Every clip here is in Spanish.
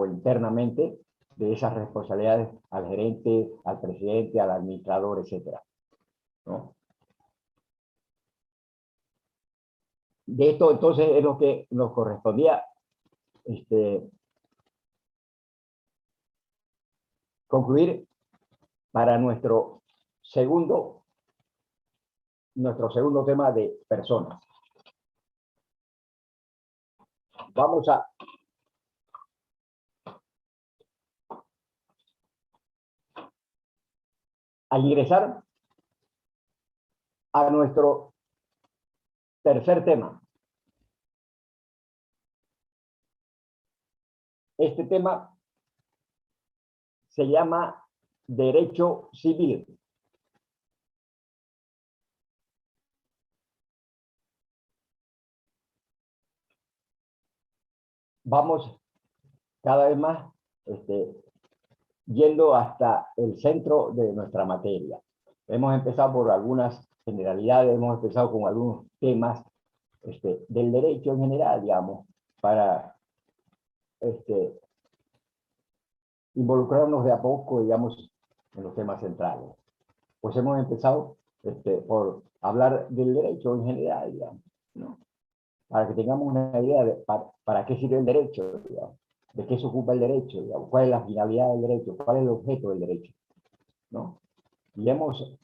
o internamente de esas responsabilidades al gerente, al presidente, al administrador, etcétera, ¿no? De esto entonces es lo que nos correspondía concluir para nuestro segundo tema de personas. Vamos a ingresar a nuestro tercer tema. Este tema se llama derecho civil. Vamos cada vez más yendo hasta el centro de nuestra materia. Hemos empezado por algunas generalidades, hemos empezado con algunos temas del derecho en general, digamos, para involucrarnos de a poco, digamos, en los temas centrales. Pues hemos empezado por hablar del derecho en general, digamos, ¿no? Para que tengamos una idea de para qué sirve el derecho, digamos, de qué se ocupa el derecho, digamos, cuál es la finalidad del derecho, cuál es el objeto del derecho, ¿no? Y hemos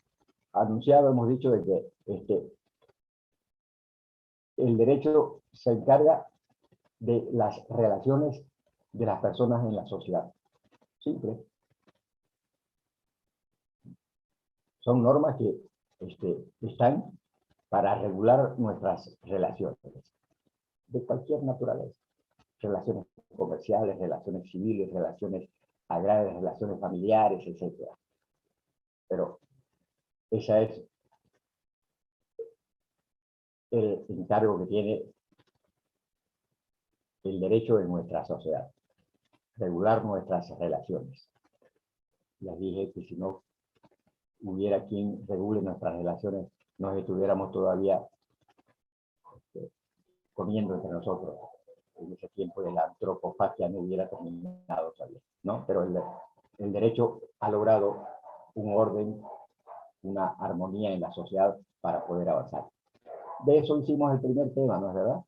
anunciado, hemos dicho de que el derecho se encarga de las relaciones de las personas en la sociedad. Simple. Son normas que están para regular nuestras relaciones de cualquier naturaleza. Relaciones comerciales, relaciones civiles, relaciones agrarias, relaciones familiares, etc. Pero ese es el encargo que tiene el derecho en nuestra sociedad, regular nuestras relaciones. Ya dije que si no hubiera quien regule nuestras relaciones, nos estuviéramos todavía comiendo entre nosotros. En ese tiempo de la antropofagia no hubiera terminado todavía, ¿no? Pero el derecho ha logrado un orden, una armonía en la sociedad para poder avanzar. De eso hicimos el primer tema, ¿no es verdad?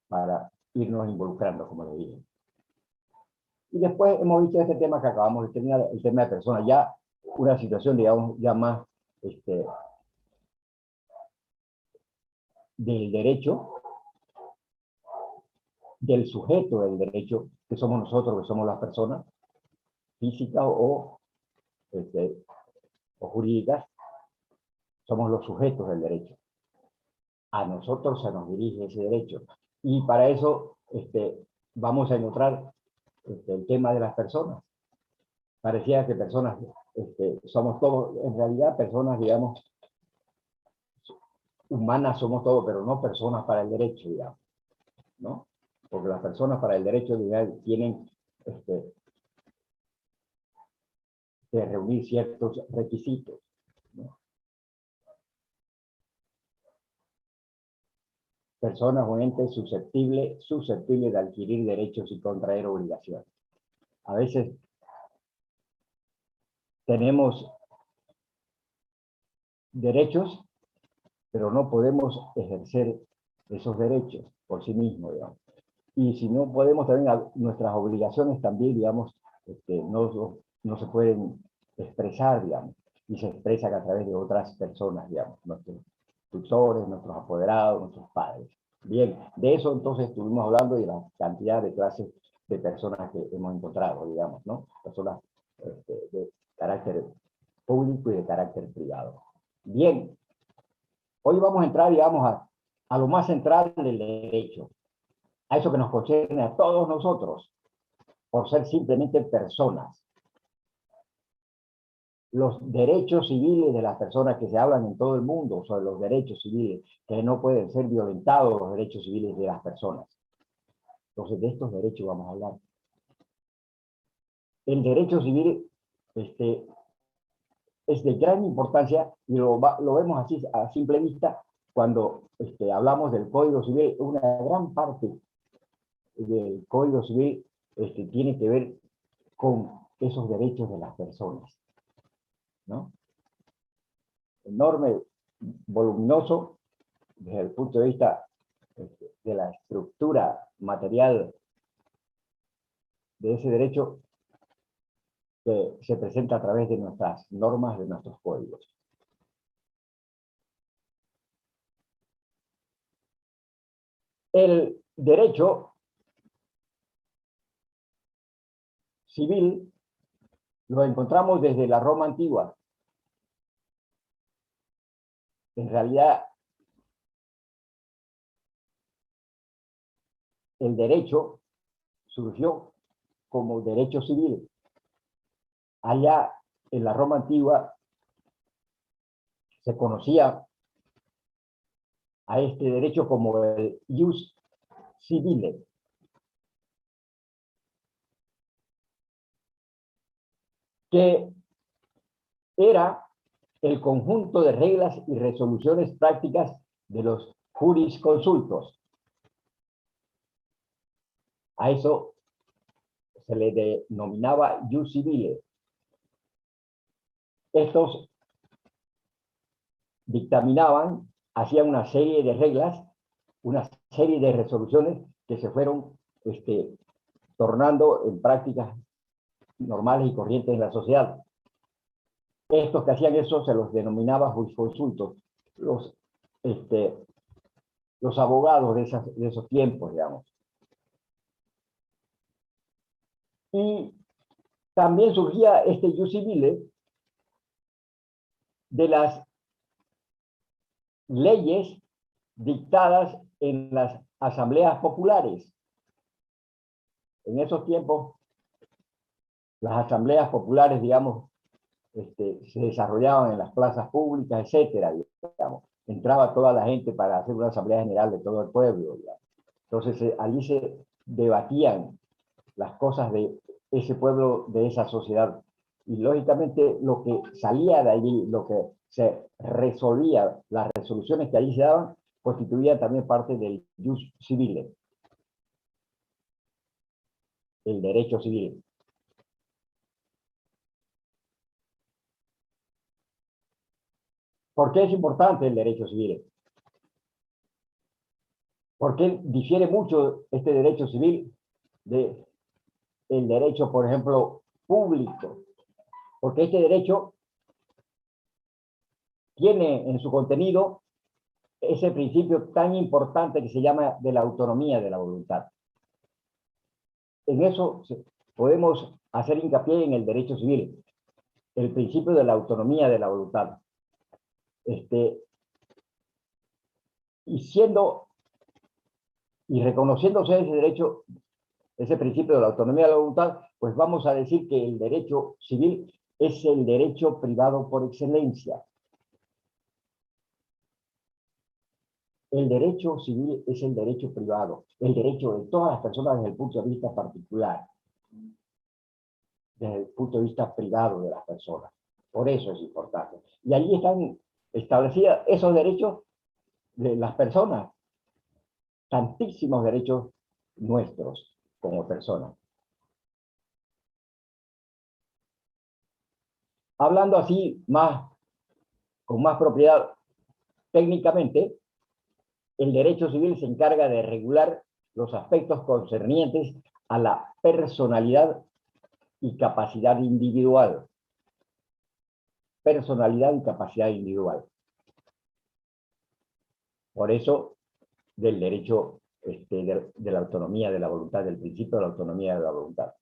Para irnos involucrando, como le dije. Y después hemos visto este tema que acabamos de terminar, el tema de personas, ya una situación, digamos, ya más del derecho, del sujeto del derecho, que somos nosotros, que somos las personas físicas o jurídicas, somos los sujetos del derecho. A nosotros se nos dirige ese derecho. Y para eso vamos a encontrar el tema de las personas. Parecía que personas, somos todos, en realidad personas, digamos, humanas somos todos, pero no personas para el derecho, digamos, ¿no? Porque las personas para el derecho, digamos, tienen que reunir ciertos requisitos, ¿no? Personas o entes susceptibles de adquirir derechos y contraer obligaciones. A veces tenemos derechos, pero no podemos ejercer esos derechos por sí mismos, digamos. Y si no podemos también, nuestras obligaciones también, digamos, no se pueden expresar, digamos, y se expresan a través de otras personas, digamos, nuestros tutores, nuestros apoderados, nuestros padres. Bien, de eso entonces estuvimos hablando y de la cantidad de clases de personas que hemos encontrado, digamos, ¿no? Personas de carácter público y de carácter privado. Bien, hoy vamos a entrar, digamos, a lo más central del derecho, a eso que nos concierne a todos nosotros, por ser simplemente personas. Los derechos civiles de las personas que se hablan en todo el mundo sobre los derechos civiles, que no pueden ser violentados los derechos civiles de las personas. Entonces, de estos derechos vamos a hablar. El derecho civil es de gran importancia y lo vemos así a simple vista cuando hablamos del Código Civil. Una gran parte del Código Civil tiene que ver con esos derechos de las personas, ¿no? Enorme, voluminoso, desde el punto de vista de la estructura material de ese derecho que se presenta a través de nuestras normas, de nuestros códigos. El derecho civil lo encontramos desde la Roma antigua. En realidad, el derecho surgió como derecho civil. Allá en la Roma antigua se conocía a este derecho como el ius civile. Que era el conjunto de reglas y resoluciones prácticas de los jurisconsultos. A eso se le denominaba ius civile. Estos dictaminaban, hacían una serie de reglas, una serie de resoluciones que se fueron tornando en prácticas normales y corrientes en la sociedad. Estos que hacían eso se los denominaba jurisconsultos, los abogados de esos tiempos, digamos. Y también surgía este ius civile de las leyes dictadas en las asambleas populares. En esos tiempos, las asambleas populares, digamos, se desarrollaban en las plazas públicas, etcétera, digamos. Entraba toda la gente para hacer una asamblea general de todo el pueblo, digamos. Entonces, allí se debatían las cosas de ese pueblo, de esa sociedad. Y lógicamente lo que salía de allí, lo que se resolvía, las resoluciones que allí se daban, constituían también parte del ius civile, el derecho civil. ¿Por qué es importante el derecho civil? ¿Por qué difiere mucho este derecho civil del derecho, por ejemplo, público? Porque este derecho tiene en su contenido ese principio tan importante que se llama de la autonomía de la voluntad. En eso podemos hacer hincapié en el derecho civil, el principio de la autonomía de la voluntad. Y reconociéndose ese derecho, ese principio de la autonomía de la voluntad, pues vamos a decir que el derecho civil es el derecho privado por excelencia. El derecho civil es el derecho privado, el derecho de todas las personas desde el punto de vista particular, desde el punto de vista privado de las personas. Por eso es importante. Y allí están establecidos esos derechos de las personas, tantísimos derechos nuestros como personas. Hablando así con más propiedad técnicamente, el derecho civil se encarga de regular los aspectos concernientes a la personalidad y capacidad individual. Personalidad y capacidad individual. Por eso, del derecho de la autonomía de la voluntad, del principio de la autonomía de la voluntad.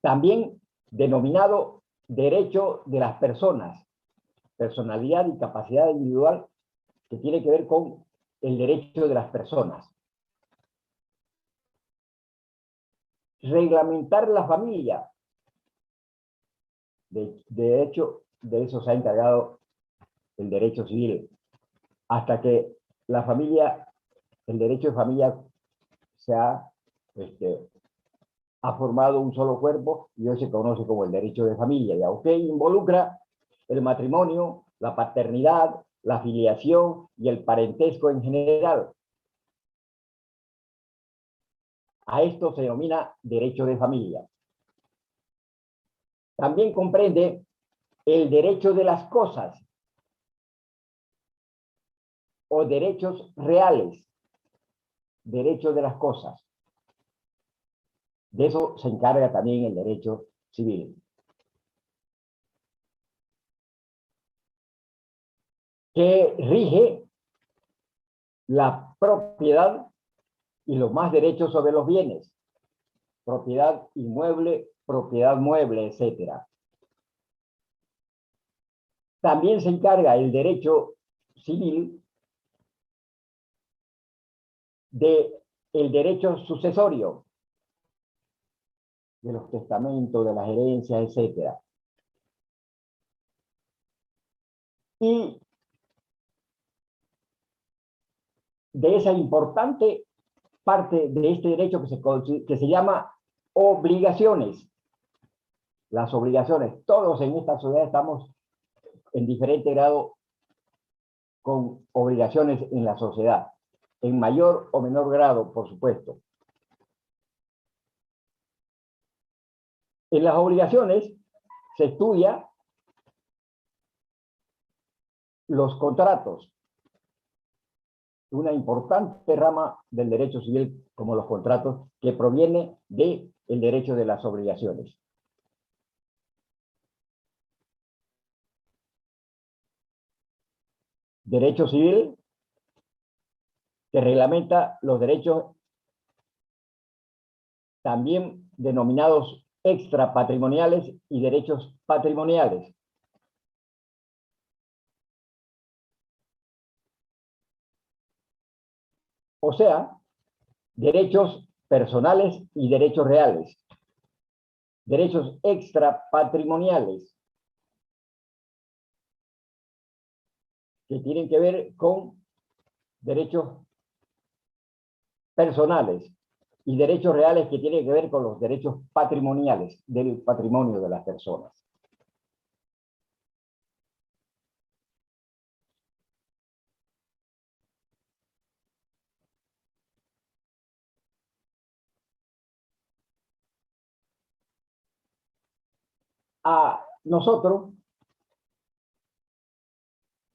También denominado derecho de las personas, personalidad y capacidad individual, que tiene que ver con el derecho de las personas. Reglamentar la familia. De hecho, de eso se ha encargado el derecho civil. Hasta que la familia, el derecho de familia se ha formado un solo cuerpo y hoy se conoce como el derecho de familia. Ya usted involucra el matrimonio, la paternidad, la filiación y el parentesco en general. A esto se denomina derecho de familia. También comprende el derecho de las cosas o derechos reales, derecho de las cosas. De eso se encarga también el derecho civil. Que rige la propiedad y los más derechos sobre los bienes, propiedad inmueble, propiedad mueble, etc. También se encarga el derecho civil de el derecho sucesorio, de los testamentos, de las herencias, etc. Y de esa importante parte de este derecho que se llama obligaciones. Las obligaciones, todos en esta sociedad estamos en diferente grado con obligaciones en la sociedad, en mayor o menor grado, por supuesto. En las obligaciones se estudia los contratos, una importante rama del derecho civil como los contratos que proviene del derecho de las obligaciones. Derecho civil que reglamenta los derechos también denominados extrapatrimoniales y derechos patrimoniales. O sea, derechos personales y derechos reales. Derechos extrapatrimoniales que tienen que ver con derechos personales y derechos reales que tienen que ver con los derechos patrimoniales del patrimonio de las personas. A nosotros,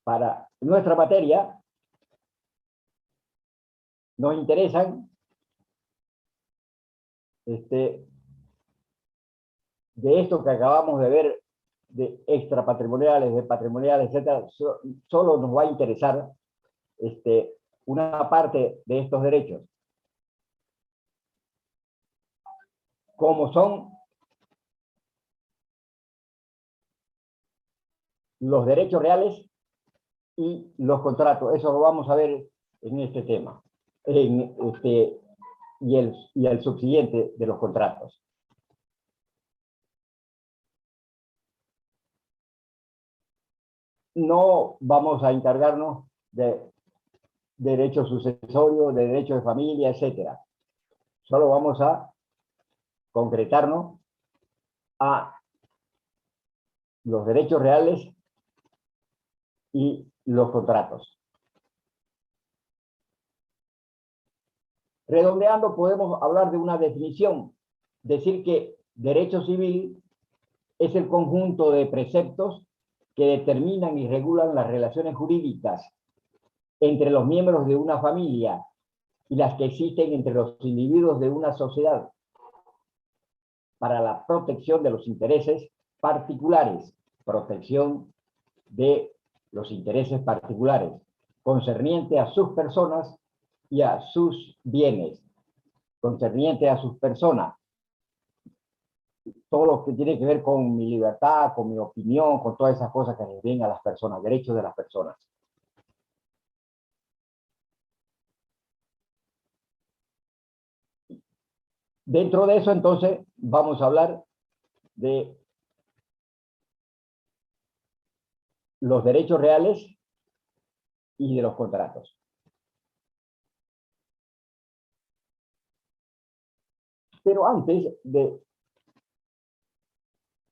para nuestra materia, nos interesan de esto que acabamos de ver, de extrapatrimoniales, de patrimoniales, etcétera, solo nos va a interesar una parte de estos derechos, como son los derechos reales y los contratos. Eso lo vamos a ver en este tema, y el subsiguiente de los contratos. No vamos a encargarnos de derechos sucesorios, de derechos de familia, etcétera. Solo vamos a concretarnos a los derechos reales y los contratos. Redondeando, podemos hablar de una definición, decir que derecho civil es el conjunto de preceptos que determinan y regulan las relaciones jurídicas entre los miembros de una familia y las que existen entre los individuos de una sociedad para la protección de los intereses particulares, protección de los intereses particulares, concerniente a sus personas y a sus bienes, concerniente a sus personas, todo lo que tiene que ver con mi libertad, con mi opinión, con todas esas cosas que les den a las personas, derechos de las personas. Dentro de eso, entonces, vamos a hablar de los derechos reales y de los contratos. Pero antes de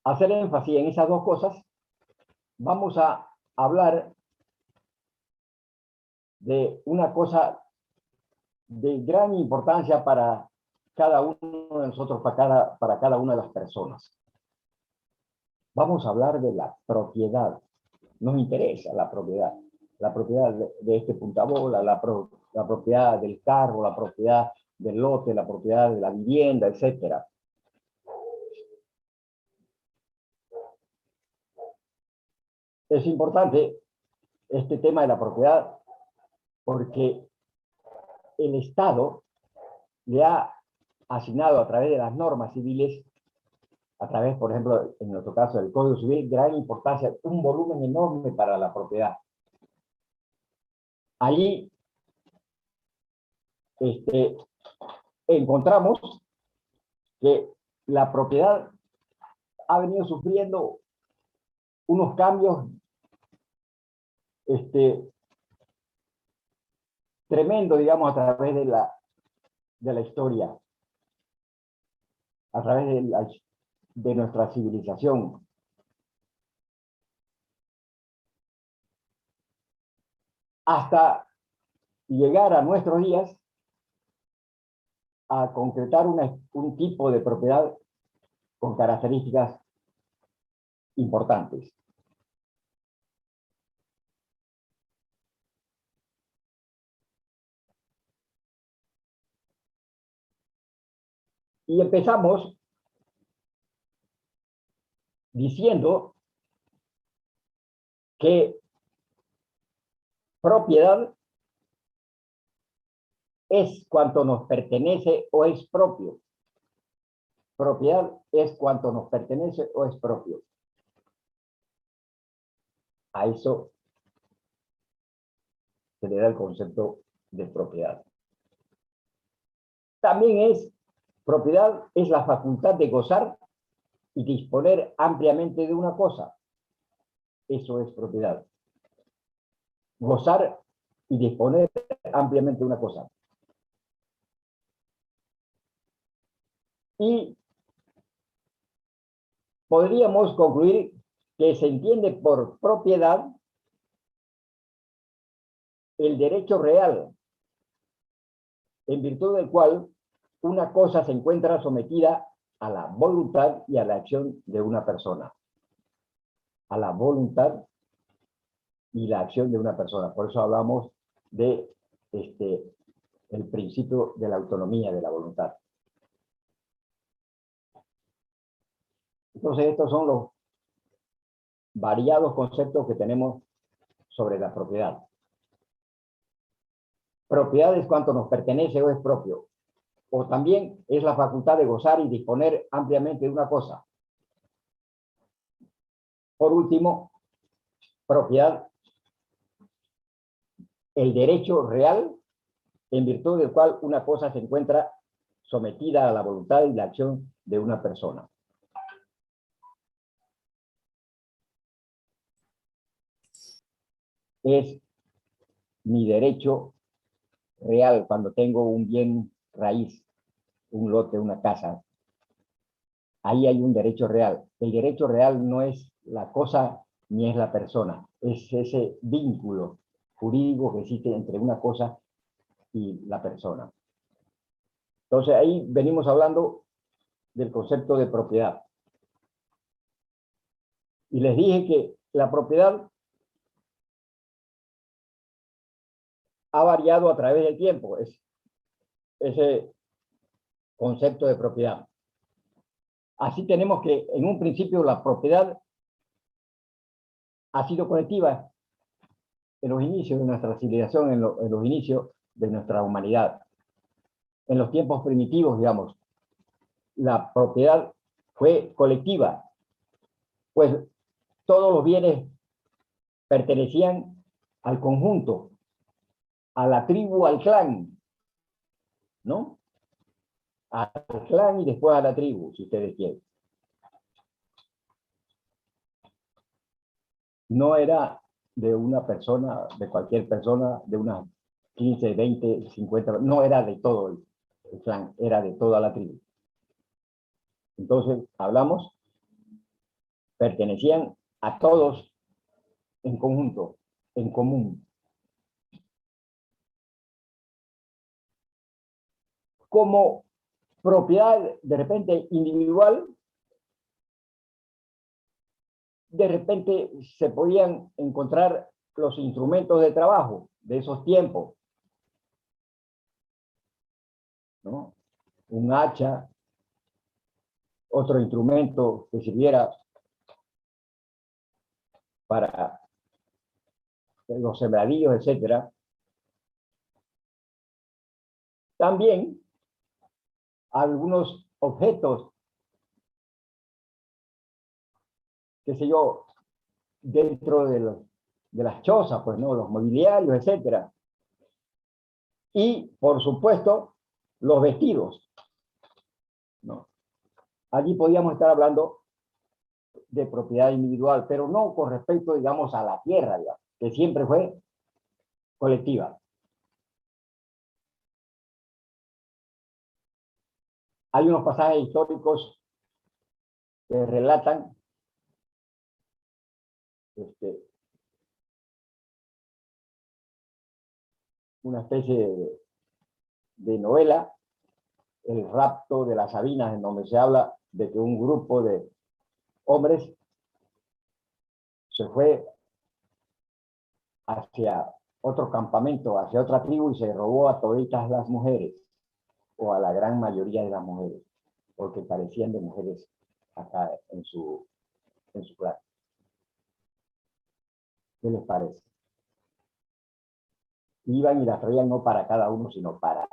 hacer énfasis en esas dos cosas, vamos a hablar de una cosa de gran importancia para cada uno de nosotros, para cada una de las personas. Vamos a hablar de la propiedad. Nos interesa la propiedad de este puntabola, la propiedad del carro, la propiedad del lote, la propiedad de la vivienda, etcétera. Es importante este tema de la propiedad porque el Estado le ha asignado a través de las normas civiles, a través, por ejemplo, en nuestro caso del Código Civil, gran importancia, un volumen enorme para la propiedad. Allí encontramos que la propiedad ha venido sufriendo unos cambios tremendos, digamos, a través de la historia, a través de nuestra civilización. Hasta llegar a nuestros días a concretar un tipo de propiedad con características importantes. Y empezamos diciendo que propiedad es cuanto nos pertenece o es propio. Propiedad es cuanto nos pertenece o es propio. A eso se le da el concepto de propiedad. También propiedad es la facultad de gozar y disponer ampliamente de una cosa. Eso es propiedad. Gozar y disponer ampliamente de una cosa. Y podríamos concluir que se entiende por propiedad el derecho real, en virtud del cual una cosa se encuentra sometida a la voluntad y a la acción de una persona. A la voluntad y la acción de una persona. Por eso hablamos de el principio de la autonomía de la voluntad. Entonces, estos son los variados conceptos que tenemos sobre la propiedad. Propiedad es cuanto nos pertenece o es propio. O también es la facultad de gozar y disponer ampliamente de una cosa. Por último, propiedad, el derecho real en virtud del cual una cosa se encuentra sometida a la voluntad y la acción de una persona. Es mi derecho real cuando tengo un bien raíz, un lote, una casa. Ahí hay un derecho real. El derecho real no es la cosa ni es la persona, es ese vínculo jurídico que existe entre una cosa y la persona. Entonces ahí venimos hablando del concepto de propiedad. Y les dije que la propiedad ha variado a través del tiempo, es ese concepto de propiedad. Así tenemos que en un principio la propiedad ha sido colectiva en los inicios de nuestra civilización, en los inicios de nuestra humanidad. En los tiempos primitivos, digamos, la propiedad fue colectiva, pues todos los bienes pertenecían al conjunto, a la tribu, al clan, ¿no? Al clan y después a la tribu, si ustedes quieren. No era de una persona, de cualquier persona, de unas 15, 20, 50, no era de todo el clan, era de toda la tribu. Entonces, hablamos, pertenecían a todos en conjunto, en común. Como propiedad de repente individual, de repente se podían encontrar los instrumentos de trabajo de esos tiempos, ¿no? Un hacha, otro instrumento que sirviera para los sembradíos, etcétera. También algunos objetos, qué sé yo, dentro de las chozas, pues, ¿no? Los mobiliarios, etcétera. Y, por supuesto, los vestidos, ¿no? Allí podíamos estar hablando de propiedad individual, pero no con respecto, digamos, a la tierra, digamos, que siempre fue colectiva. Hay unos pasajes históricos que relatan una especie de novela, El rapto de las Sabinas, en donde se habla de que un grupo de hombres se fue hacia otro campamento, hacia otra tribu, y se robó a toditas las mujeres, o a la gran mayoría de las mujeres, porque carecían de mujeres acá en su clan. ¿Qué les parece? Iban y las traían no para cada uno, sino para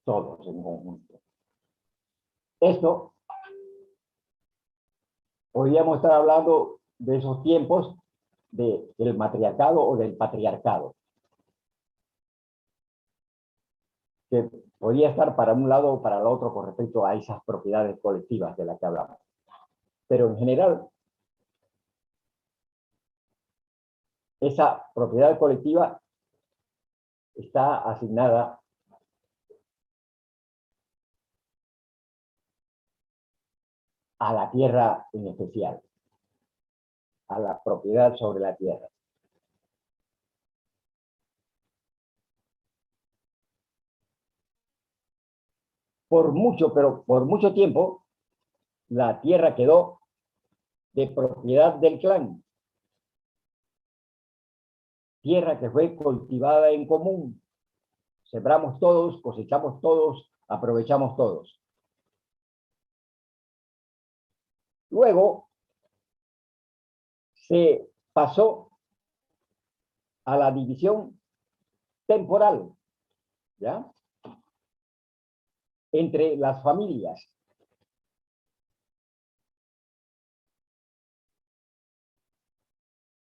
todos en conjunto. Esto, podríamos estar hablando de esos tiempos del matriarcado o del patriarcado, que podría estar para un lado o para el otro con respecto a esas propiedades colectivas de las que hablamos. Pero en general, esa propiedad colectiva está asignada a la tierra en especial, a la propiedad sobre la tierra. Pero por mucho tiempo, la tierra quedó de propiedad del clan. Tierra que fue cultivada en común. Sembramos todos, cosechamos todos, aprovechamos todos. Luego se pasó a la división temporal, ¿ya? Entre las familias.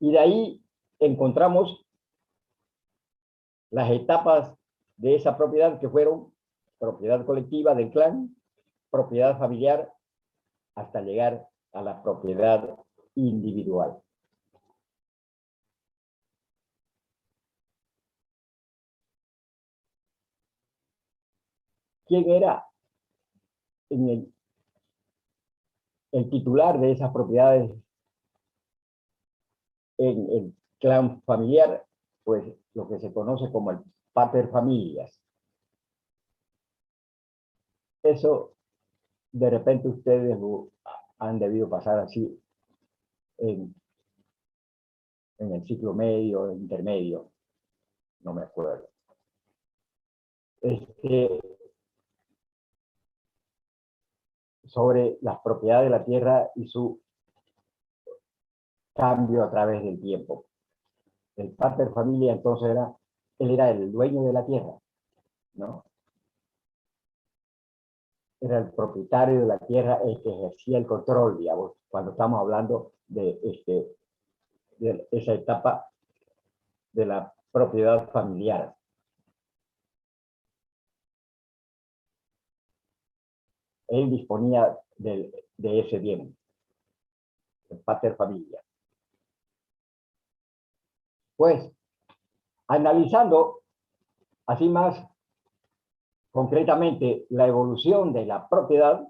Y de ahí encontramos las etapas de esa propiedad que fueron propiedad colectiva del clan, propiedad familiar, hasta llegar a la propiedad individual. ¿Quién era el titular de esas propiedades en el clan familiar? Pues lo que se conoce como el pater familias. Eso de repente ustedes han debido pasar así en el ciclo medio, intermedio, no me acuerdo. Sobre las propiedades de la tierra y su cambio a través del tiempo. El pater familia entonces él era el dueño de la tierra, ¿no? Era el propietario de la tierra, el que ejercía el control, digamos, cuando estamos hablando de esa etapa de la propiedad familiar. Él disponía de ese bien, el pater familia. Pues, analizando así más concretamente la evolución de la propiedad,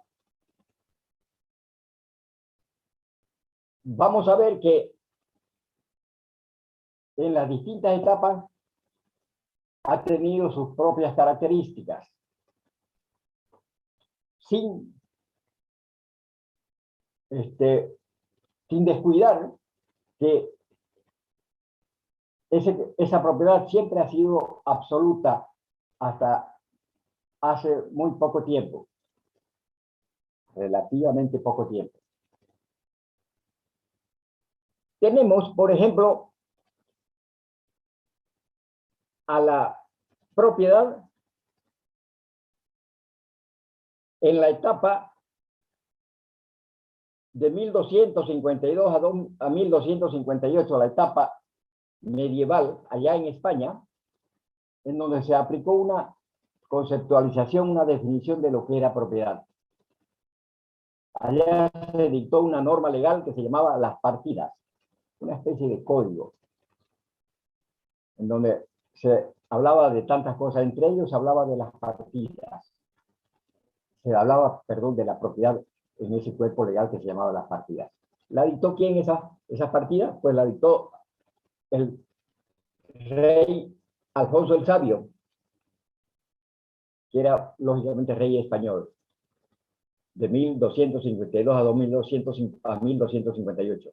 vamos a ver que en las distintas etapas ha tenido sus propias características. sin, sin descuidar que esa propiedad siempre ha sido absoluta hasta hace muy poco tiempo, relativamente poco tiempo. Tenemos, por ejemplo, a la propiedad en la etapa de 1252 a 1258, la etapa medieval allá en España, en donde se aplicó una conceptualización, una definición de lo que era propiedad. Allá se dictó una norma legal que se llamaba las partidas, una especie de código, en donde se hablaba de tantas cosas, entre ellos se hablaba de las partidas. Se hablaba, perdón, de la propiedad en ese cuerpo legal que se llamaba las partidas. ¿La dictó quién esas partidas? Pues la dictó el rey Alfonso el Sabio, que era lógicamente rey español, de 1252 a 1258.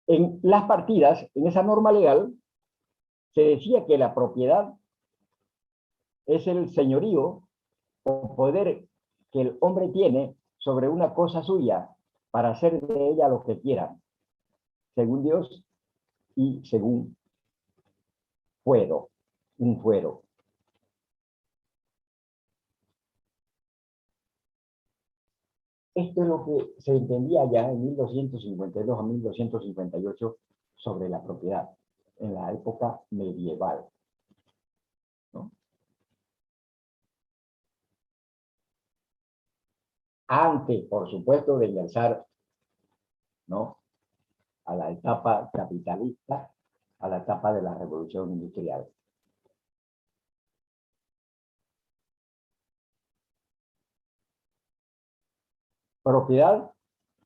En las partidas, en esa norma legal, se decía que la propiedad es el señorío o poder que el hombre tiene sobre una cosa suya para hacer de ella lo que quiera, según Dios y según fuero, un fuero. Esto es lo que se entendía ya en 1252 a 1258 sobre la propiedad, en la época medieval, ¿no? Antes, por supuesto, de ingresar, ¿no?, a la etapa capitalista, a la etapa de la revolución industrial. Propiedad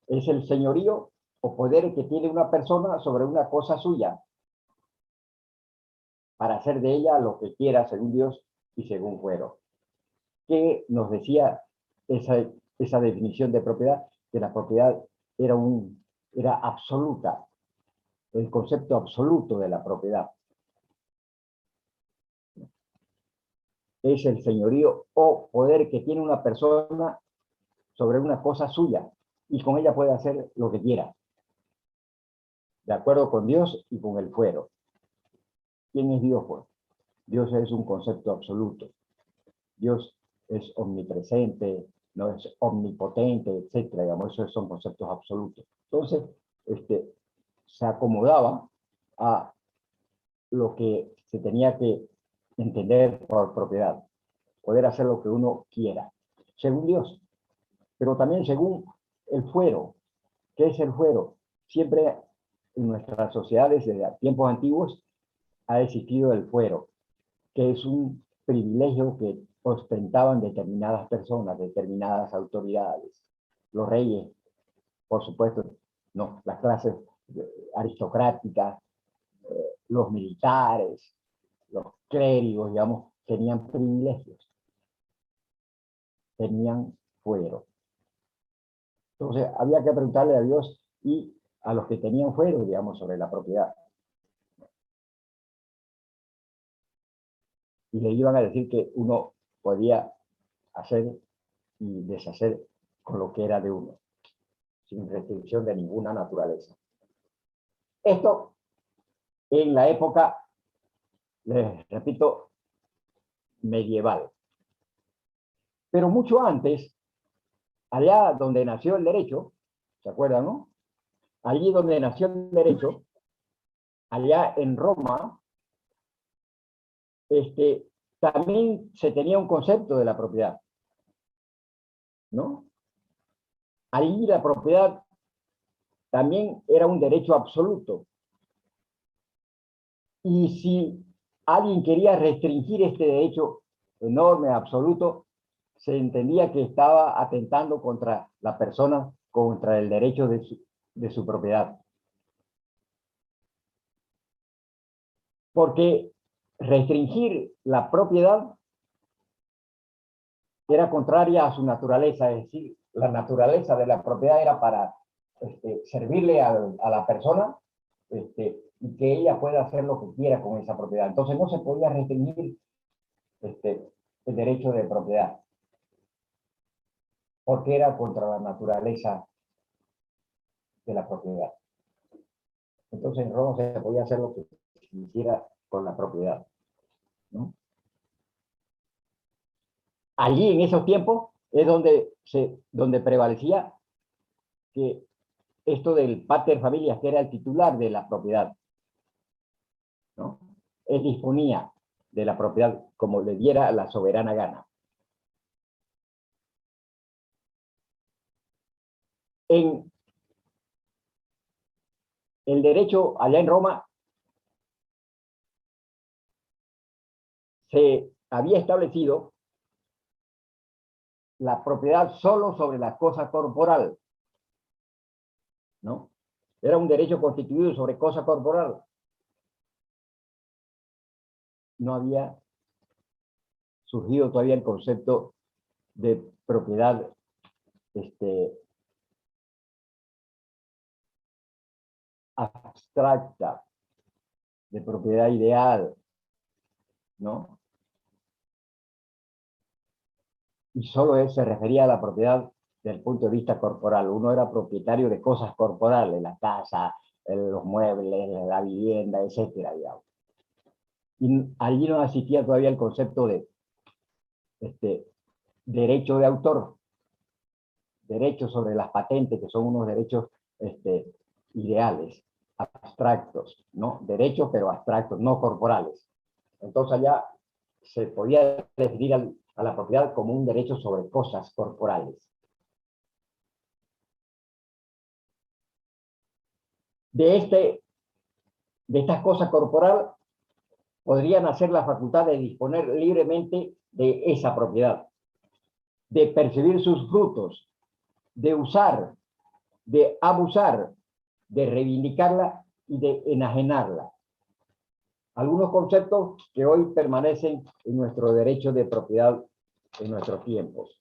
es el señorío o poder que tiene una persona sobre una cosa suya para hacer de ella lo que quiera según Dios y según fuero. ¿Qué nos decía esa definición de propiedad? Que la propiedad era absoluta, el concepto absoluto de la propiedad. Es el señorío o poder que tiene una persona sobre una cosa suya y con ella puede hacer lo que quiera, de acuerdo con Dios y con el fuero. ¿Quién es Dios, pues? Dios es un concepto absoluto. Dios es omnipresente, no es omnipotente, etcétera. Digamos, esos son conceptos absolutos. Entonces, se acomodaba a lo que se tenía que entender por propiedad, poder hacer lo que uno quiera, según Dios, pero también según el fuero. ¿Qué es el fuero? Siempre en nuestras sociedades de tiempos antiguos ha existido el fuero, que es un privilegio que ostentaban determinadas personas, determinadas autoridades. Los reyes, por supuesto, no, las clases aristocráticas, los militares, los clérigos, digamos, tenían privilegios, tenían fuero. Entonces, había que preguntarle a Dios y a los que tenían fuero, digamos, sobre la propiedad. Y le iban a decir que uno podía hacer y deshacer con lo que era de uno, sin restricción de ninguna naturaleza. Esto en la época, les repito, medieval. Pero mucho antes, allá donde nació el derecho, ¿se acuerdan, no? Allí donde nació el derecho, allá en Roma, también se tenía un concepto de la propiedad, ¿no? Allí la propiedad también era un derecho absoluto. Y si alguien quería restringir este derecho enorme, absoluto, se entendía que estaba atentando contra la persona, contra el derecho de su propiedad. Porque restringir la propiedad era contraria a su naturaleza, es decir, la naturaleza de la propiedad era para servirle a la persona y que ella pueda hacer lo que quiera con esa propiedad. Entonces no se podía restringir el derecho de propiedad, porque era contra la naturaleza de la propiedad. Entonces en Roma se podía hacer lo que se quisiera con la propiedad, ¿no? Allí en esos tiempos es donde prevalecía que esto del pater familias, que era el titular de la propiedad, ¿no? Él disponía de la propiedad como le diera la soberana gana. En el derecho allá en Roma se había establecido la propiedad solo sobre la cosa corporal, ¿no? Era un derecho constituido sobre cosa corporal. No había surgido todavía el concepto de propiedad abstracta, de propiedad ideal, ¿no? Y solo se refería a la propiedad desde el punto de vista corporal. Uno era propietario de cosas corporales, la casa, los muebles, la vivienda, etcétera, digamos. Y allí no existía todavía el concepto de derecho de autor, derechos sobre las patentes, que son unos derechos ideales, abstractos, ¿no? Derechos pero abstractos, no corporales. Entonces allá se podía definir a la propiedad como un derecho sobre cosas corporales. De estas cosas corporales podrían hacer la facultad de disponer libremente de esa propiedad, de percibir sus frutos, de usar, de abusar, de reivindicarla y de enajenarla. Algunos conceptos que hoy permanecen en nuestro derecho de propiedad en nuestros tiempos,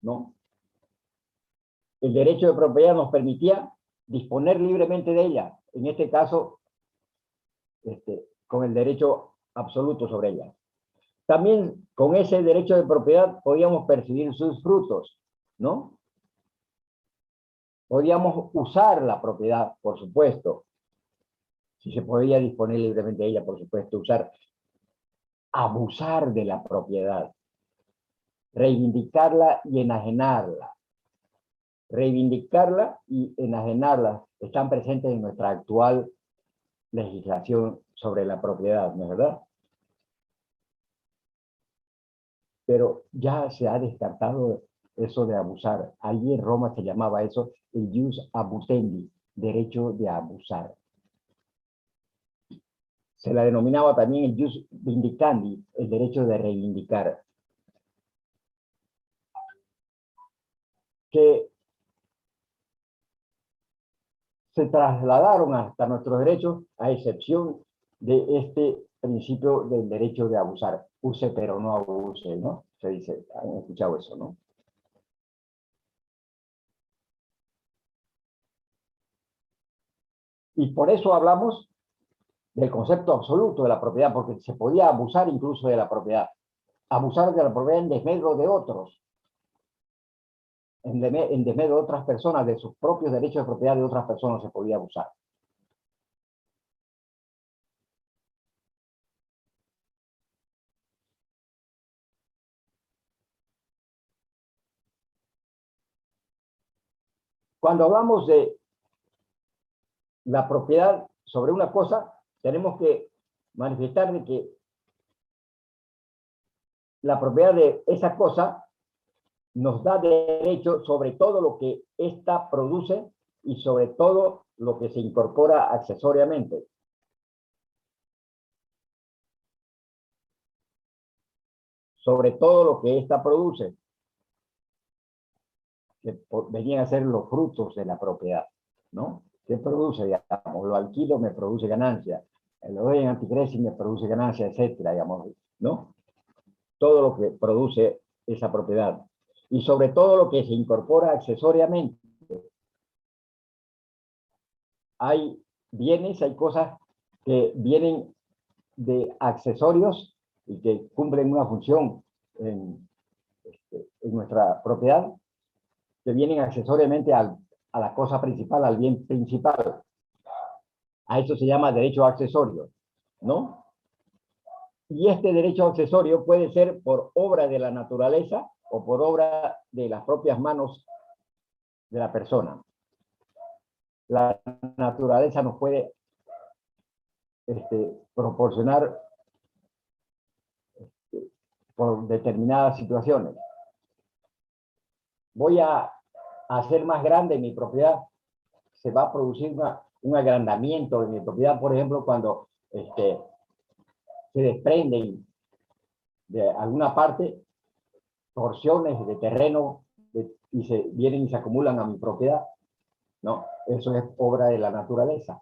¿no? El derecho de propiedad nos permitía disponer libremente de ella, en este caso, con el derecho absoluto sobre ella. También con ese derecho de propiedad podíamos percibir sus frutos, ¿no? Podíamos usar la propiedad, por supuesto, si se podía disponer libremente de ella, por supuesto, abusar de la propiedad, reivindicarla y enajenarla. Reivindicarla y enajenarla están presentes en nuestra actual legislación sobre la propiedad, ¿no es verdad? Pero ya se ha descartado eso de abusar. Allí en Roma se llamaba eso el jus abutendi, derecho de abusar. Se la denominaba también el jus vindicandi, el derecho de reivindicar. Que se trasladaron hasta nuestros derechos a excepción de este principio del derecho de abusar. Use pero no abuse, ¿no? Se dice, han escuchado eso, ¿no? Y por eso hablamos del concepto absoluto de la propiedad, porque se podía abusar incluso de la propiedad. Abusar de la propiedad en desmedro de otros, en desmedro de otras personas, de sus propios derechos de propiedad de otras personas se podía abusar. Cuando hablamos de la propiedad sobre una cosa, tenemos que manifestar de que la propiedad de esa cosa nos da derecho sobre todo lo que ésta produce y sobre todo lo que se incorpora accesoriamente. Sobre todo lo que ésta produce, que venían a ser los frutos de la propiedad, ¿no? ¿Qué produce? Digamos, lo alquilo me produce ganancia, lo doy en anticresis me produce ganancia, etcétera, digamos, ¿no? todo lo que produce esa propiedad y sobre todo lo que se incorpora accesoriamente. Hay bienes, hay cosas que vienen de accesorios y que cumplen una función en nuestra propiedad, que vienen accesoriamente a la cosa principal, al bien principal. A eso se llama derecho accesorio, ¿no? Y este derecho accesorio puede ser por obra de la naturaleza o por obra de las propias manos de la persona. La naturaleza nos puede proporcionar por determinadas situaciones. Voy a hacer más grande mi propiedad, se va a producir un agrandamiento de mi propiedad, por ejemplo, cuando se desprenden de alguna parte porciones de terreno y se vienen y se acumulan a mi propiedad. No, eso es obra de la naturaleza.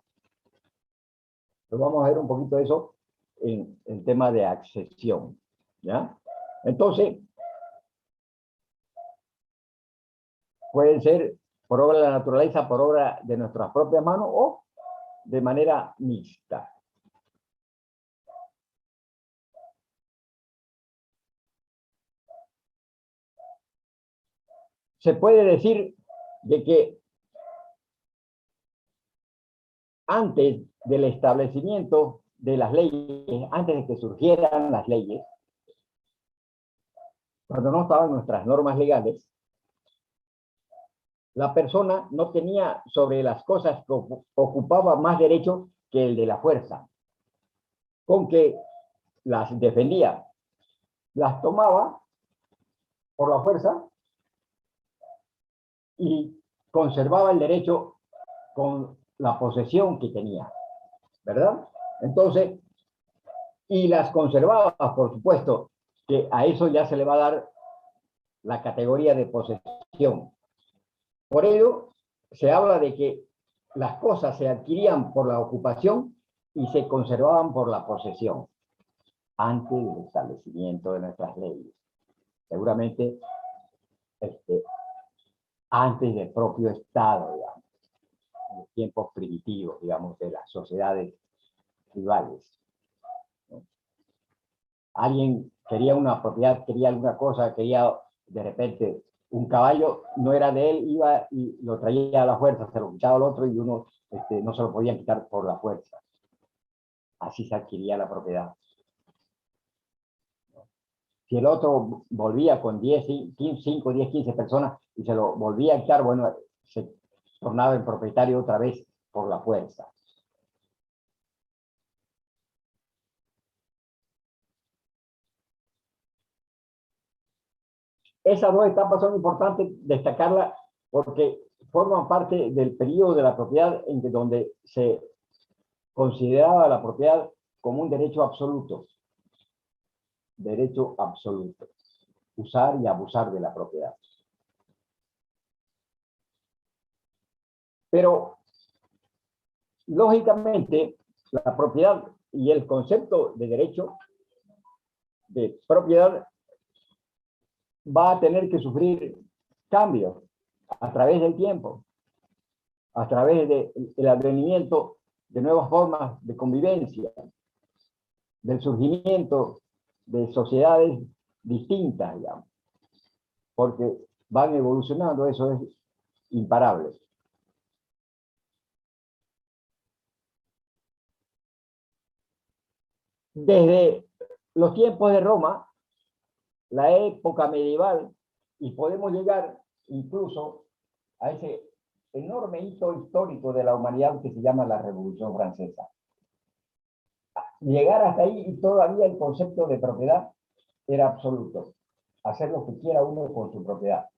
Pero vamos a ver un poquito de eso en tema de accesión, ¿ya? Entonces, pueden ser por obra de la naturaleza, por obra de nuestras propias manos o de manera mixta. Se puede decir de que antes del establecimiento de las leyes, antes de que surgieran las leyes, cuando no estaban nuestras normas legales, la persona no tenía sobre las cosas que ocupaba más derecho que el de la fuerza, con que las defendía, las tomaba por la fuerza y conservaba el derecho con la posesión que tenía, ¿verdad? Entonces, y las conservaba, por supuesto, que a eso ya se le va a dar la categoría de posesión. Por ello, se habla de que las cosas se adquirían por la ocupación y se conservaban por la posesión, antes del establecimiento de nuestras leyes. Seguramente, antes del propio Estado, digamos, en los tiempos primitivos, digamos, de las sociedades tribales, ¿no? Alguien quería una propiedad, quería alguna cosa, quería de repente un caballo, no era de él, iba y lo traía a la fuerza, se lo quitaba al otro y uno no se lo podía quitar por la fuerza. Así se adquiría la propiedad. Si el otro volvía con 10, 5, 10, 15 personas y se lo volvía a quitar, bueno, se tornaba el propietario otra vez por la fuerza. Esas dos etapas son importantes destacarlas porque forman parte del periodo de la propiedad en donde se consideraba la propiedad como un derecho absoluto. Derecho absoluto. Usar y abusar de la propiedad. Pero, lógicamente, la propiedad y el concepto de derecho de propiedad va a tener que sufrir cambios a través del tiempo, a través del advenimiento de nuevas formas de convivencia, del surgimiento de sociedades distintas, digamos, porque van evolucionando, eso es imparable. Desde los tiempos de Roma, la época medieval, y podemos llegar incluso a ese enorme hito histórico de la humanidad que se llama la Revolución Francesa. Llegar hasta ahí y todavía el concepto de propiedad era absoluto. Hacer lo que quiera uno con su propiedad.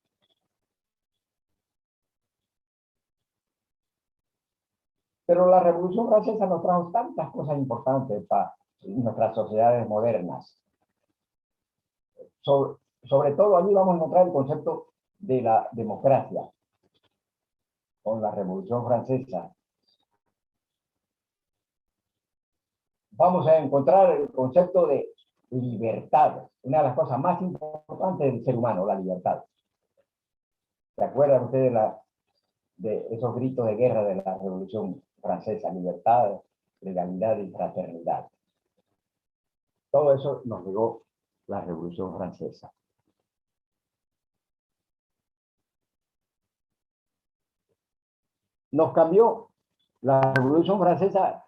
Pero la Revolución Francesa nos trajo tantas cosas importantes para nuestras sociedades modernas. Sobre todo allí vamos a encontrar el concepto de la democracia con la Revolución Francesa. Vamos a encontrar el concepto de libertad, una de las cosas más importantes del ser humano, la libertad. ¿Se acuerdan ustedes de esos gritos de guerra de la Revolución Francesa? Libertad, legalidad y fraternidad. Todo eso nos legó la Revolución Francesa. Nos cambió la Revolución Francesa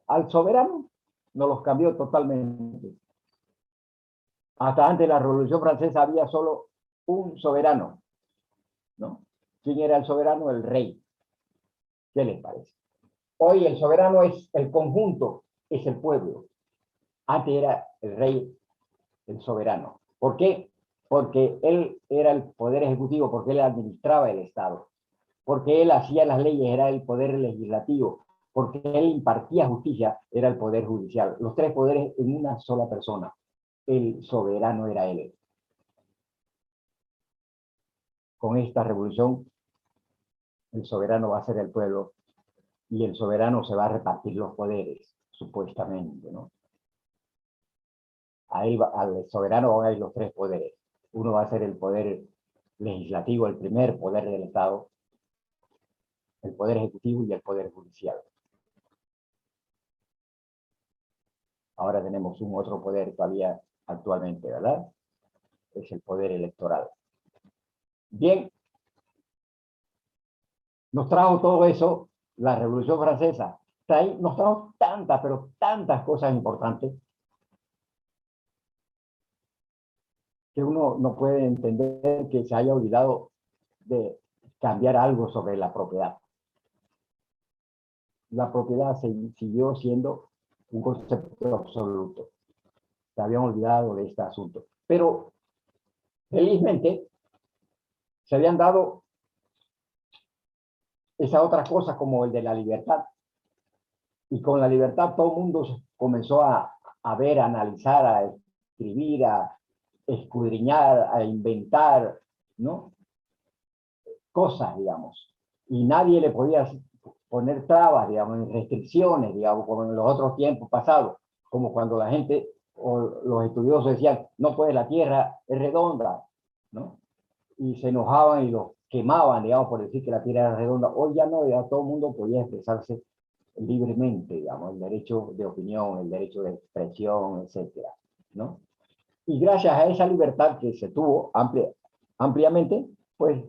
al soberano, nos los cambió totalmente. Hasta antes de la Revolución Francesa había solo un soberano, ¿no? ¿Quién era el soberano? El rey. ¿Qué les parece? Hoy el soberano es el conjunto, es el pueblo. Antes era el rey, el soberano. ¿Por qué? Porque él era el poder ejecutivo, porque él administraba el Estado, porque él hacía las leyes, era el poder legislativo, porque él impartía justicia, era el poder judicial. Los tres poderes en una sola persona. El soberano era él. Con esta revolución, el soberano va a ser el pueblo y el soberano se va a repartir los poderes, supuestamente, ¿no? Al soberano van a ir los tres poderes. Uno va a ser el poder legislativo, el primer poder del Estado, el poder ejecutivo y el poder judicial. Ahora tenemos un otro poder todavía actualmente, ¿verdad? Es el poder electoral. Bien, nos trajo todo eso la Revolución Francesa. Nos trajo tantas, pero tantas cosas importantes que uno no puede entender que se haya olvidado de cambiar algo sobre la propiedad. La propiedad siguió siendo un concepto absoluto. Se habían olvidado de este asunto. Pero, felizmente, se habían dado esa otra cosa como el de la libertad. Y con la libertad todo el mundo comenzó a ver, a analizar, a escribir, a escudriñar, a inventar, ¿no? Cosas, digamos. Y nadie le podía poner trabas, digamos, restricciones, digamos, como en los otros tiempos pasados, como cuando la gente o los estudiosos decían, no puede, la Tierra es redonda, ¿no? Y se enojaban y los quemaban, digamos, por decir que la Tierra era redonda. Hoy ya no, ya todo el mundo podía expresarse libremente, digamos, el derecho de opinión, el derecho de expresión, etcétera, ¿no? Y gracias a esa libertad que se tuvo ampliamente, pues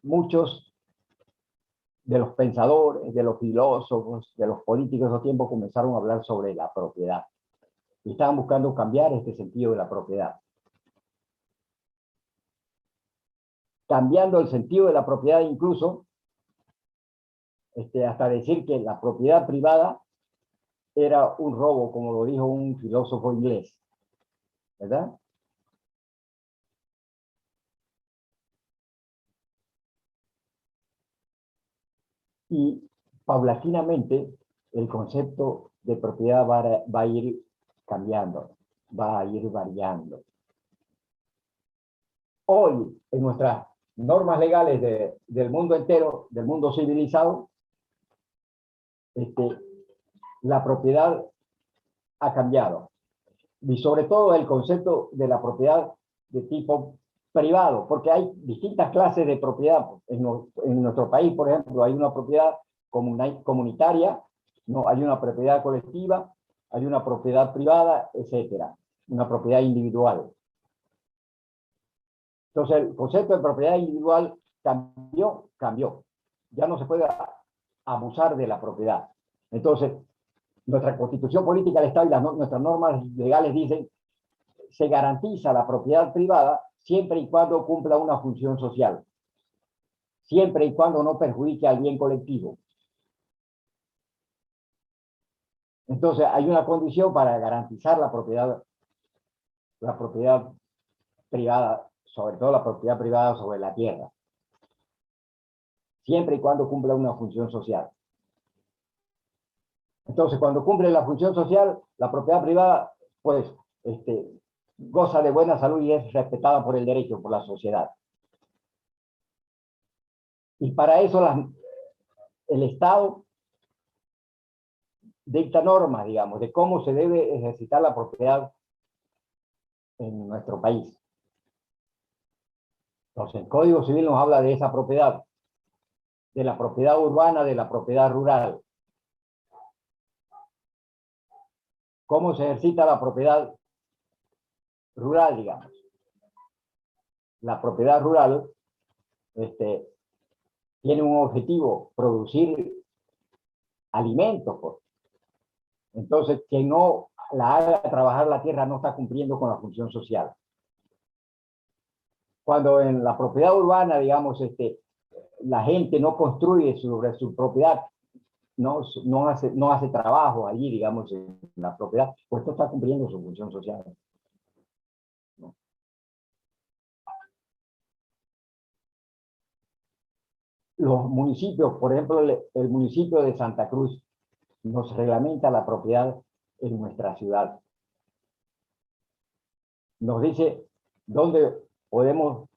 muchos de los pensadores, de los filósofos, de los políticos de esos tiempos comenzaron a hablar sobre la propiedad. Y estaban buscando cambiar este sentido de la propiedad. Cambiando el sentido de la propiedad incluso, hasta decir que la propiedad privada era un robo, como lo dijo un filósofo inglés, ¿verdad? Y paulatinamente el concepto de propiedad va a ir cambiando, va a ir variando. Hoy, en nuestras normas legales del mundo entero, del mundo civilizado, la propiedad ha cambiado. Y sobre todo el concepto de la propiedad de tipo privado, porque hay distintas clases de propiedad. En nuestro país, por ejemplo, hay una propiedad comunitaria, no, hay una propiedad colectiva, hay una propiedad privada, etcétera, una propiedad individual. Entonces, el concepto de propiedad individual cambió. Ya no se puede abusar de la propiedad. Entonces, nuestra constitución política del Estado y nuestras normas legales dicen se garantiza la propiedad privada siempre y cuando cumpla una función social, siempre y cuando no perjudique al bien colectivo. Entonces, hay una condición para garantizar la propiedad privada, sobre todo la propiedad privada sobre la tierra, siempre y cuando cumpla una función social. Entonces, cuando cumple la función social, la propiedad privada, pues, goza de buena salud y es respetada por el derecho, por la sociedad. Y para eso el Estado dicta normas, digamos, de cómo se debe ejercitar la propiedad en nuestro país. Entonces, el Código Civil nos habla de esa propiedad, de la propiedad urbana, de la propiedad rural. ¿Cómo se ejercita la propiedad rural, digamos? La propiedad rural tiene un objetivo, producir alimentos. Pues. Entonces, quien no la haga trabajar la tierra no está cumpliendo con la función social. Cuando en la propiedad urbana, digamos, la gente no construye sobre su propiedad, no hace trabajo allí, digamos, en la propiedad, pues esto está cumpliendo su función social. ¿No? Los municipios, por ejemplo, el municipio de Santa Cruz nos reglamenta la propiedad en nuestra ciudad. Nos dice dónde podemos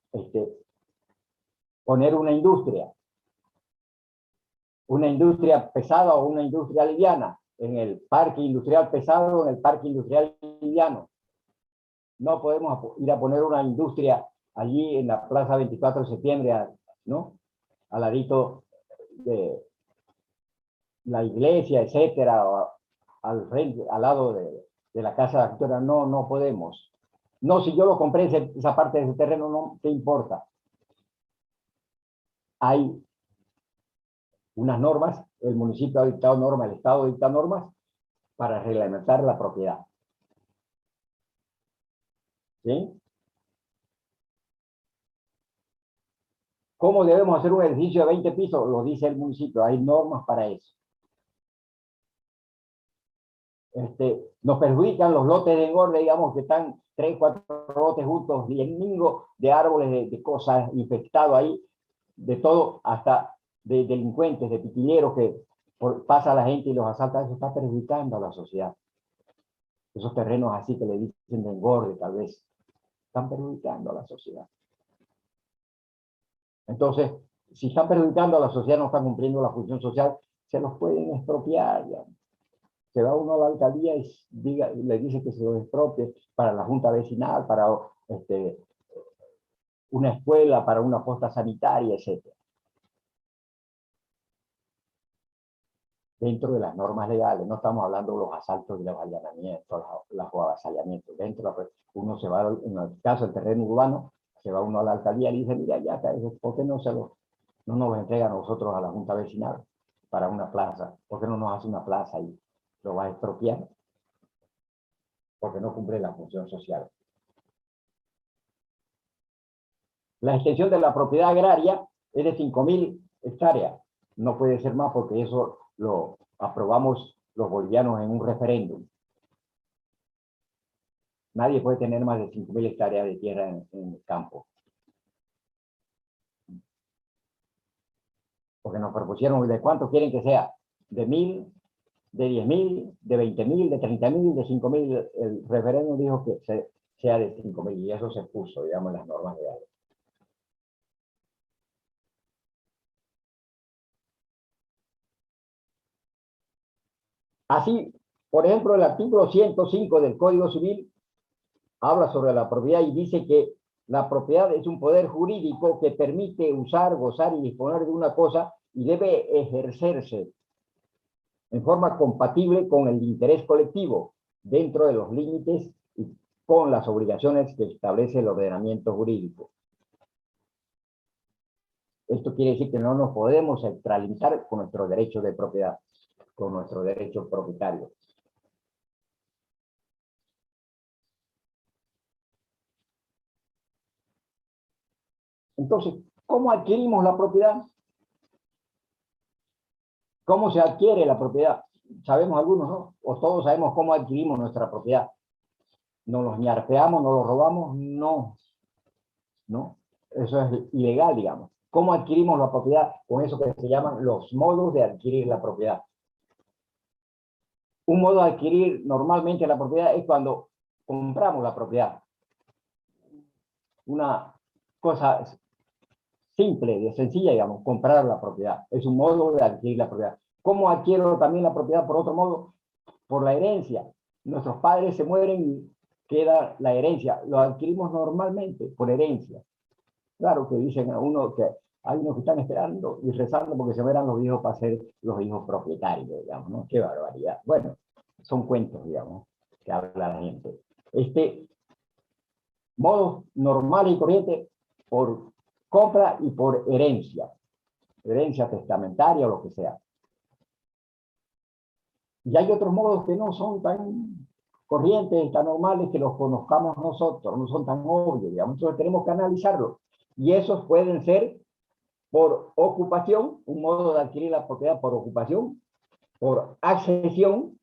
poner una industria pesada o una industria liviana, en el parque industrial pesado o en el parque industrial liviano. No podemos ir a poner una industria allí en la Plaza 24 de Septiembre, ¿no? Al ladito de la iglesia, etcétera, o al frente, al lado de la Casa de la Cultura. No, no podemos. No, si yo lo compré esa parte de ese terreno, no, ¿qué importa? Hay unas normas, el municipio ha dictado normas, el Estado dicta normas para reglamentar la propiedad. ¿Sí? ¿Cómo debemos hacer un edificio de 20 pisos? Lo dice el municipio, hay normas para eso. Nos perjudican los lotes de engorde, digamos, que están 3, 4 lotes juntos, y el mingo de árboles, de cosas infectados ahí, de todo, hasta de delincuentes, de piquilleros que pasa la gente y los asalta. Eso está perjudicando a la sociedad. Esos terrenos así que le dicen de engorde, tal vez, están perjudicando a la sociedad. Entonces, si están perjudicando a la sociedad, no están cumpliendo la función social, se los pueden expropiar. Ya. Se va uno a la alcaldía y le dice que se los expropie para la junta vecinal, para una escuela, para una posta sanitaria, etc. Dentro de las normas legales, no estamos hablando de los asaltos y los allanamientos, los avasallamientos. Uno se va, en el caso del terreno urbano, se va uno a la alcaldía y dice, mira, ya está, ¿por qué no nos lo entrega a nosotros a la junta vecinal para una plaza? ¿Por qué no nos hace una plaza y lo va a expropiar? Porque no cumple la función social. La extensión de la propiedad agraria es de 5.000 hectáreas. No puede ser más porque eso lo aprobamos los bolivianos en un referéndum. Nadie puede tener más de 5.000 hectáreas de tierra en el campo. Porque nos propusieron de cuánto quieren que sea, de 1.000, de 10.000, de 20.000, de 30.000, de 5.000. El referéndum dijo que sea de 5.000 y eso se puso, digamos, en las normas legales. Así, por ejemplo, el artículo 105 del Código Civil habla sobre la propiedad y dice que la propiedad es un poder jurídico que permite usar, gozar y disponer de una cosa y debe ejercerse en forma compatible con el interés colectivo, dentro de los límites y con las obligaciones que establece el ordenamiento jurídico. Esto quiere decir que no nos podemos extralimitar con nuestro derecho de propiedad, con nuestro derecho propietario. Entonces, ¿cómo adquirimos la propiedad? ¿Cómo se adquiere la propiedad? Sabemos algunos, ¿no? O todos sabemos cómo adquirimos nuestra propiedad. ¿Nos los ñarpeamos, nos los robamos? No. ¿No? Eso es ilegal, digamos. ¿Cómo adquirimos la propiedad? Con eso que se llaman los modos de adquirir la propiedad. Un modo de adquirir normalmente la propiedad es cuando compramos la propiedad. Una cosa simple, sencilla, digamos, comprar la propiedad. Es un modo de adquirir la propiedad. ¿Cómo adquiero también la propiedad por otro modo? Por la herencia. Nuestros padres se mueren y queda la herencia. Lo adquirimos normalmente por herencia. Claro que dicen a uno que hay unos que están esperando y rezando porque se verán los hijos para ser los hijos propietarios, digamos, ¿no? Qué barbaridad. Bueno, son cuentos, digamos, que habla la gente. Modos normales y corrientes por compra y por herencia testamentaria o lo que sea. Y hay otros modos que no son tan corrientes, tan normales, que los conozcamos nosotros, no son tan obvios, digamos. Entonces tenemos que analizarlos. Y esos pueden ser por ocupación, un modo de adquirir la propiedad por ocupación, por accesión,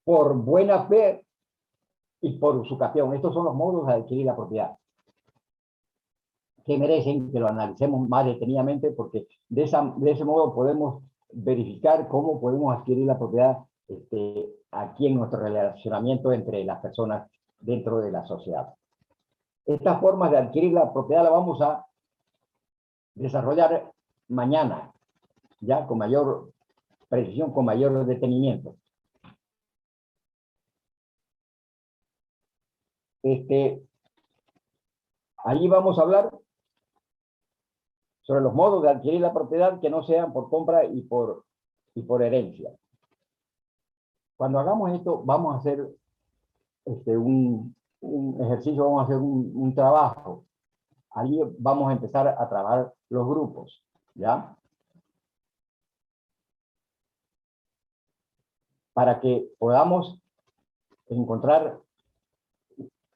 por buena fe y por usucapión. Estos son los modos de adquirir la propiedad, que merecen que lo analicemos más detenidamente, porque de ese modo podemos verificar cómo podemos adquirir la propiedad aquí en nuestro relacionamiento entre las personas dentro de la sociedad. Estas formas de adquirir la propiedad la vamos a desarrollar mañana, ya con mayor precisión, con mayor detenimiento. Allí vamos a hablar sobre los modos de adquirir la propiedad que no sean por compra y por herencia. Cuando hagamos esto, vamos a hacer un ejercicio, vamos a hacer un trabajo. Allí vamos a empezar a trabajar los grupos, ¿ya? Para que podamos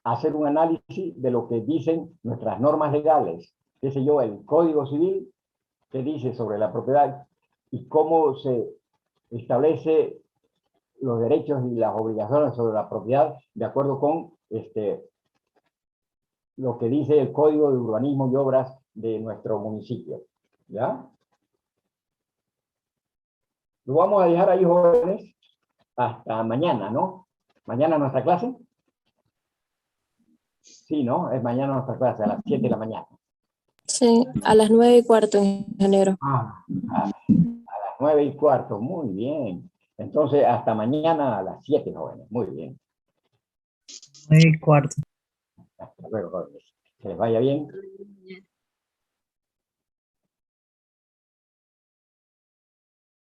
hacer un análisis de lo que dicen nuestras normas legales, qué sé yo, el Código Civil, que dice sobre la propiedad y cómo se establece los derechos y las obligaciones sobre la propiedad de acuerdo con lo que dice el Código de Urbanismo y Obras de nuestro municipio. ¿Ya? Lo vamos a dejar ahí, jóvenes, hasta mañana, ¿no? ¿Mañana nuestra clase? Sí, ¿no? Es mañana nuestra clase, a las 7 de la mañana. Sí, a las 9:15, ingeniero. A las 9:15, muy bien. Entonces, hasta mañana a las 7, jóvenes. Muy bien. 9:15. Hasta luego, jóvenes. Que les vaya bien.